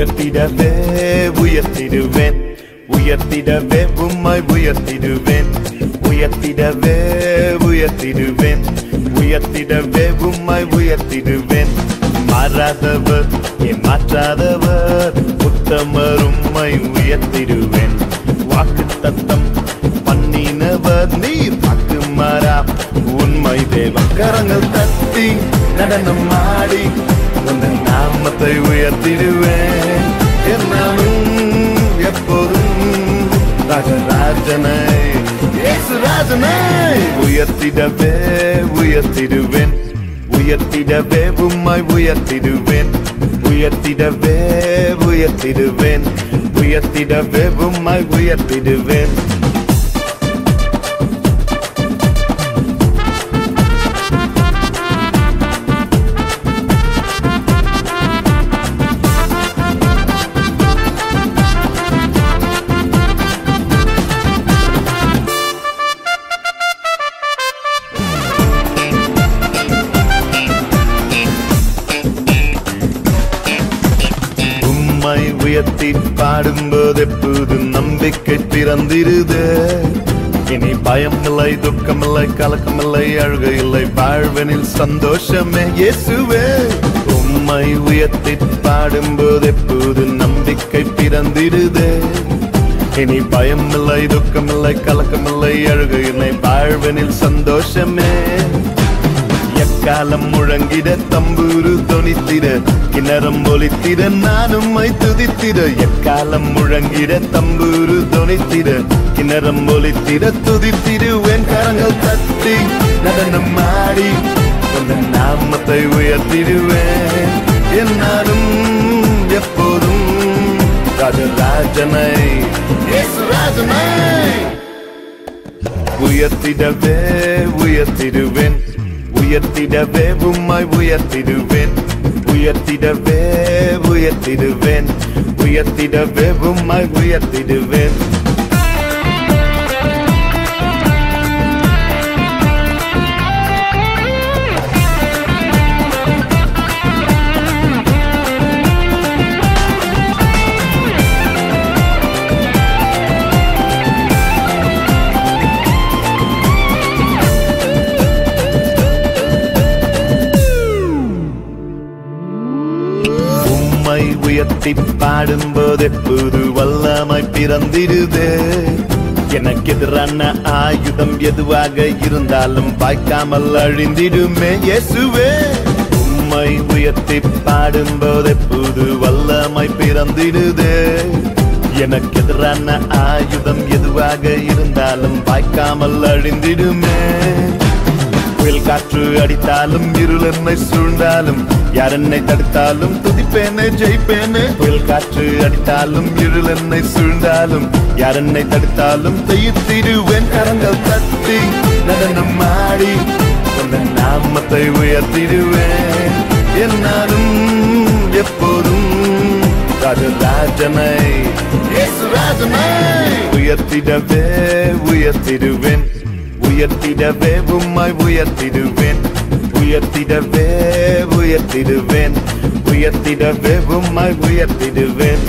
உயர்த்திடவே உயர்த்திடுவேன் உயர்த்திடவே உம்மை உயர்த்திடுவேன் உயர்த்திடவே உயர்த்திடுவேன் உயர்த்திடவே உம்மை உயர்த்திடுவேன் மாறாதவர் மாற்றாதவர் உத்தமர் உம்மை உயர்த்திடுவேன் வாக்குத்தத்தம் பண்ணினவர் நீர் வாக்கு மாறா உண்மை தேவன் கரங்கள் தட்டி நடனம் ஆடி உந்தன் நாமத்தை உயர்த்திடுவேன் என்னாலும் எப்போதும் ராஜராஜனை இயேசுராஜனை உயர்த்திடவே உயர்த்திடுவேன் உயர்த்திடவே உம்மை உயர்த்திடுவேன் உயர்த்திடவே உயர்த்திடுவேன் உயர்த்திடவே உம்மை உயர்த்திடுவேன் உயர்த்தி பாடும்போது எப்போது நம்பிக்கை பிறந்திருது இனி பயம் இல்லை துக்கமில்லை கலக்கமில்லை அழுகை இல்லை வாழ்வனில் சந்தோஷமே இயேசுவே உம்மை உயர்த்தி பாடும்போது எப்போது நம்பிக்கை பிறந்திருது இனி பயம் இல்லை துக்கமில்லை கலக்கமில்லை அழுகை இல்லை வாழ்வனில் சந்தோஷமே எக்காலம் முழங்கிட தம்பூரு தொனித்திட கிணறம் ஒலித்திட நான் உம்மை துதித்திட எக்காலம் முழங்கிட தம்பூரு தொனித்திட கிணறம் ஒலித்திட துதித்திடுவேன் கரங்கள் தட்டி நடனம் ஆடி உந்தன் நாமத்தை உயர்த்திடுவேன் என்னாலும் எப்போதும் ராஜராஜனை இயேசுராஜனை உயர்த்திடவே உயர்த்திடுவேன் உயர்த்திடவே உம்மை உயர்த்திடுவேன் உயர்த்திடவே உயர்த்திடுவேன் உயர்த்திடவே உம்மை உயர்த்திடுவேன் உயர்த்தி பாடும்போது எப்போது வல்லமை பிறந்திடுது எனக்கு எதிரான ஆயுதம் எதுவாக இருந்தாலும் பாய்க்காமல் அழிந்திடுமே இயேசுவே உம்மை உயர்த்தி பாடும்போது எப்போது வல்லமை பிறந்திடுது எனக்கு எதிரான ஆயுதம் எதுவாக இருந்தாலும் பாய்க்காமல் அழிந்திடுமே புயல் காற்று அடித்தாலும் இருள் என்னை சூழ்ந்தாலும் யார் என்னை தடுத்தாலும் துதிப்பேனே ஜெயிப்பேனே புயல் காற்று அடித்தாலும் இருள் என்னை சூழ்ந்தாலும் யார் என்னை தடுத்தாலும் தெய்த்திடுவேன் கரங்கள் தட்டி நடனம் ஆடி உந்தன் நாமத்தை உயர்த்திடுவேன் என்னாலும் எப்போதும் ராஜராஜனை இயேசுராஜனை உயர்த்திடவே உயர்த்திடுவேன் உயர்த்திடவே உம்மை உயர்த்திடுவேன் உயர்த்திடவே உயர்த்திடுவேன் உயர்த்திடவே உம்மை உயர்த்திடுவேன்